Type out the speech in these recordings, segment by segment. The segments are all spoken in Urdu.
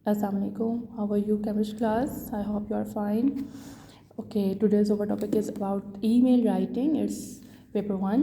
Assalamu alaikum. How are you, chemistry class? I hope you are fine. Okay, today's our topic is about email writing. It's paper 1.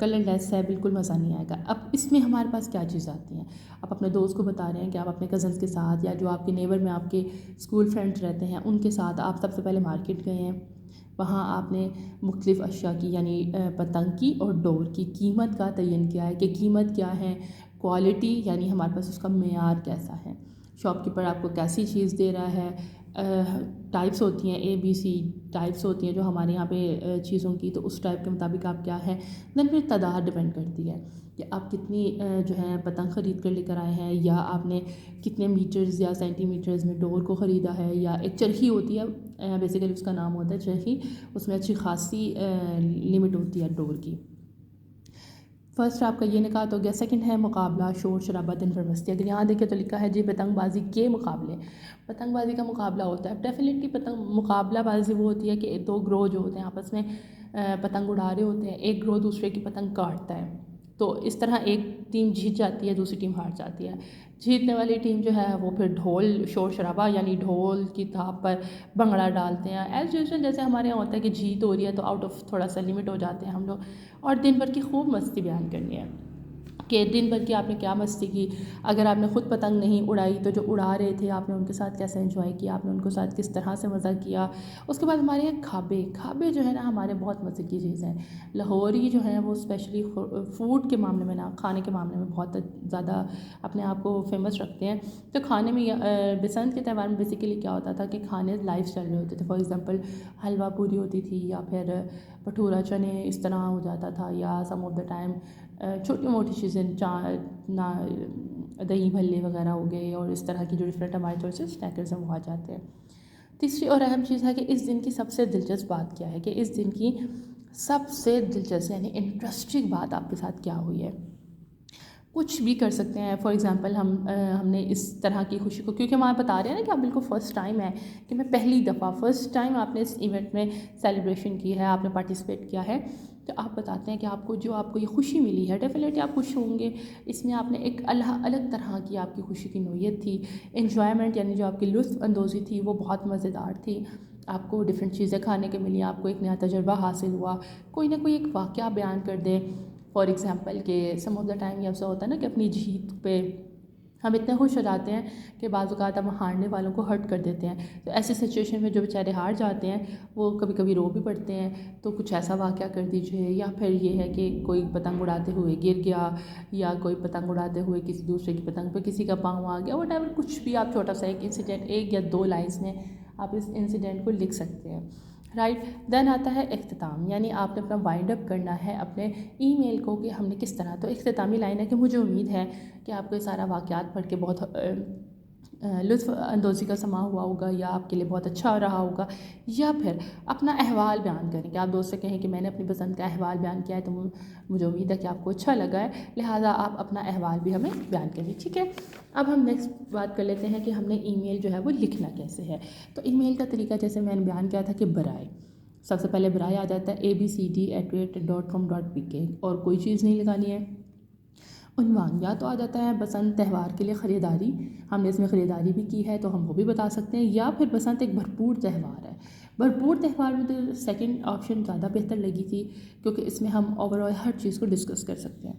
Colour لیس ہے، بالکل مزہ نہیں آئے گا۔ اب اس میں ہمارے پاس کیا چیز آتی ہیں، آپ اپنے دوست کو بتا رہے ہیں کہ آپ اپنے کزنس کے ساتھ یا جو آپ کے نیبر میں آپ کے اسکول فرینڈس رہتے ہیں ان کے ساتھ آپ سب سے پہلے مارکیٹ گئے ہیں، وہاں آپ نے مختلف اشیاء کی یعنی پتنگ کی اور ڈور کی قیمت کا تعین کیا ہے کہ قیمت کیا ہے، کوالٹی یعنی ہمارے پاس اس کا معیار کیسا ہے، شاپ کیپر آپ کو کیسی چیز دے رہا ہے، ٹائپس ہوتی ہیں ABC ٹائپس ہوتی ہیں جو ہمارے یہاں پہ چیزوں کی، تو اس ٹائپ کے مطابق آپ کیا ہے، دین پھر تعداد ڈپینڈ کرتی ہے کہ آپ کتنی جو ہے پتنگ خرید کر لے کر آئے ہیں، یا آپ نے کتنے میٹرز یا سینٹی میٹرز میں ڈور کو خریدا ہے، یا ایک چرخی ہوتی ہے بیسیکلی اس کا نام ہوتا ہے چرخی، اس میں اچھی خاصی لمٹ ہوتی ہے ڈور کی۔ فرسٹ آپ کا یہ نکات ہو گیا۔ سیکنڈ ہے مقابلہ، شور شرابہ دن بھر مستی۔ اگر یہاں دیکھیں تو لکھا ہے جی پتنگ بازی کے مقابلے، پتنگ بازی کا مقابلہ ہوتا ہے۔ ڈیفینیٹلی پتنگ مقابلہ بازی وہ ہوتی ہے کہ دو گروہ جو ہوتے ہیں آپس میں پتنگ اڑا رہے ہوتے ہیں، ایک گروہ دوسرے کی پتنگ کاٹتا ہے، تو اس طرح ایک ٹیم جیت جاتی ہے، دوسری ٹیم ہار جاتی ہے۔ جیتنے والی ٹیم جو ہے وہ پھر ڈھول شور شرابہ یعنی ڈھول کی تھاپ پر بھنگڑا ڈالتے ہیں، ایز یوزول جیسے ہمارے یہاں ہوتا ہے کہ جیت ہو رہی ہے تو آؤٹ آف تھوڑا سا لمٹ ہو جاتے ہیں ہم لوگ، اور دن بھر کی خوب مستی بیان کرنی ہے کہ دن بھر کی آپ نے کیا مستی کی۔ اگر آپ نے خود پتنگ نہیں اڑائی تو جو اڑا رہے تھے آپ نے ان کے ساتھ کیسے انجوائے کیا، آپ نے ان کے ساتھ کس طرح سے مزہ کیا۔ اس کے بعد ہمارے یہاں کھابے جو ہے نا ہمارے بہت مزے کی چیز ہیں۔ لاہوری جو ہیں وہ اسپیشلی فوڈ کے معاملے میں نا، کھانے کے معاملے میں بہت زیادہ اپنے آپ کو فیمس رکھتے ہیں۔ تو کھانے میں بسنت کے تہوار میں بیسیکلی کیا ہوتا تھا کہ کھانے لائف چل رہے ہوتے تھے، فار ایگزامپل حلوہ پوری ہوتی تھی، یا پھر بھٹورا چنے اس طرح ہو جاتا تھا، یا سم آف دا ٹائم چھوٹی موٹی چیزیں دہی بھلے وغیرہ ہو گئے، اور اس طرح کی جو ڈفرینٹ ہمارے تھوڑے سے اسنیکرز ہیں وہ آ جاتے ہیں۔ تیسری اور اہم چیز ہے کہ اس دن کی سب سے دلچسپ بات کیا ہے، کہ اس دن کی سب سے دلچسپ یعنی انٹرسٹنگ بات آپ کے ساتھ کیا ہوئی ہے۔ کچھ بھی کر سکتے ہیں، فار ایگزامپل ہم نے اس طرح کی خوشی کو، کیونکہ ہم آپ بتا رہے ہیں نا کہ آپ بالکل فرسٹ ٹائم ہے کہ میں پہلی دفعہ فرسٹ ٹائم آپ نے اس ایونٹ میں سیلیبریشن کی ہے، آپ نے پارٹیسپیٹ کیا ہے، تو آپ بتاتے ہیں کہ آپ کو یہ خوشی ملی ہے، ڈیفینیٹلی آپ خوش ہوں گے۔ اس میں آپ نے ایک الگ طرح کی آپ کی خوشی کی نوعیت تھی، انجوائمنٹ یعنی جو آپ کی لطف اندوزی تھی وہ بہت مزیدار تھی، آپ کو ڈفرینٹ چیزیں کھانے کے ملی، آپ کو ایک نیا تجربہ حاصل ہوا، کوئی نہ کوئی ایک واقعہ بیان کر دے، فار ایگزامپل کہ سم آف دا ٹائم یہ ایسا ہوتا ہے نا کہ اپنی جیت پہ ہم اتنے خوش ہو جاتے ہیں کہ بعض اوقات ہم ہارنے والوں کو ہرٹ کر دیتے ہیں، تو ایسی سچویشن میں جو بیچارے ہار جاتے ہیں وہ کبھی کبھی رو بھی پڑتے ہیں، تو کچھ ایسا واقعہ کر دیجیے، یا پھر یہ ہے کہ کوئی پتنگ اڑاتے ہوئے گر گیا، یا کوئی پتنگ اڑاتے ہوئے کسی دوسرے کی پتنگ پہ کسی کا پاؤں آ گیا، وٹ ایور، کچھ بھی آپ چھوٹا سا ایک انسیڈنٹ، ایک یا دو لائنس میں آپ اس انسیڈنٹ کو لکھ سکتے ہیں، رائٹ۔ دین آتا ہے اختتام، یعنی آپ نے اپنا وائنڈ اپ کرنا ہے اپنے ای میل کو کہ ہم نے کس طرح، تو اختتامی لائن ہے کہ مجھے امید ہے کہ آپ کو یہ سارا واقعات پڑھ کے بہت لطف اندوزی کا سما ہوا ہوگا، یا آپ کے لیے بہت اچھا رہا ہوگا، یا پھر اپنا احوال بیان کریں کہ آپ دوست سے کہیں کہ میں نے اپنی پسند کا احوال بیان کیا ہے، تو مجھے امید ہے کہ آپ کو اچھا لگا ہے، لہٰذا آپ اپنا احوال بھی ہمیں بیان کریں، ٹھیک ہے۔ اب ہم نیکسٹ بات کر لیتے ہیں کہ ہم نے ای میل جو ہے وہ لکھنا کیسے ہے۔ تو ای میل کا طریقہ جیسے میں نے بیان کیا تھا کہ برائے، سب سے پہلے برائے آ جاتا ہے abcd@com.pk، اور کوئی چیز نہیں لگانی ہے۔ عنوان یا تو آ جاتا ہے بسنت تہوار کے لیے خریداری، ہم نے اس میں خریداری بھی کی ہے تو ہم وہ بھی بتا سکتے ہیں، یا پھر بسنت ایک بھرپور تہوار ہے۔ بھرپور تہوار میں تو سیکنڈ آپشن زیادہ بہتر لگی تھی، کیونکہ اس میں ہم اوور آل ہر چیز کو ڈسکس کر سکتے ہیں۔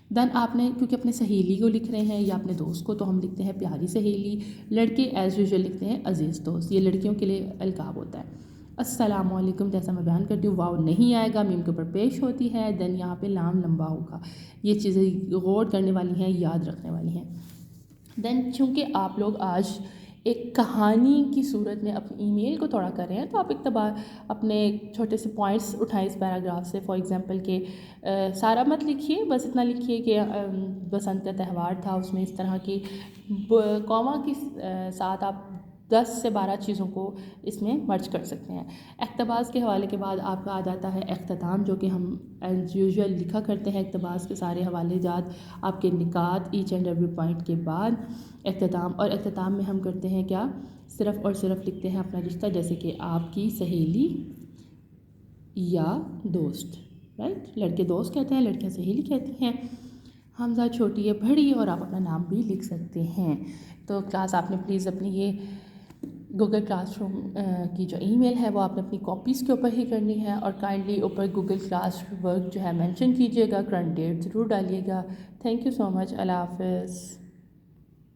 دین آپ نے کیونکہ اپنے سہیلی کو لکھ رہے ہیں یا اپنے دوست کو، تو ہم لکھتے ہیں پیاری سہیلی، لڑکے ایز یوزول لکھتے ہیں عزیز دوست، یہ لڑکیوں کے لیے القاب ہوتا ہے۔ السلام علیکم جیسا میں بیان کرتی ہوں، واو نہیں آئے گا، میم کے اوپر پیش ہوتی ہے، دین یہاں پہ لام لمبا ہوگا، یہ چیزیں غور کرنے والی ہیں، یاد رکھنے والی ہیں۔ دین چونکہ آپ لوگ آج ایک کہانی کی صورت میں اپنی ای میل کو توڑا کر رہے ہیں، تو آپ اپنے چھوٹے سے پوائنٹس اٹھائیں اس پیراگراف سے، فار ایگزامپل کہ سارا مت لکھیے، بس اتنا لکھیے کہ بسنت کا تہوار تھا، اس میں اس طرح کی کوما کے ساتھ آپ 10 سے 12 چیزوں کو اس میں مرج کر سکتے ہیں۔ اقتباس کے حوالے کے بعد آپ کا آ جاتا ہے اختتام، جو کہ ہم ایز یوزول لکھا کرتے ہیں اقتباس کے سارے حوالے جات، آپ کے نکات ایچ اینڈ ایوری پوائنٹ کے بعد اختتام، اور اختتام میں ہم کرتے ہیں کیا، صرف اور صرف لکھتے ہیں اپنا رشتہ، جیسے کہ آپ کی سہیلی یا دوست، رائٹ، لڑکے دوست کہتے ہیں، لڑکیاں سہیلی کہتی ہیں، حمزہ چھوٹی ہے بڑی، اور آپ اپنا نام بھی لکھ سکتے ہیں۔ تو کلاس آپ نے پلیز اپنی یہ گوگل کلاس روم کی جو ای میل ہے وہ آپ نے اپنی کاپیز کے اوپر ہی کرنی ہے، اور کائنڈلی اوپر گوگل کلاس ورک جو ہے مینشن کیجیے گا، کرنٹ ڈیٹ ضرور ڈالیے گا۔ تھینک یو سو مچ، اللہ حافظ۔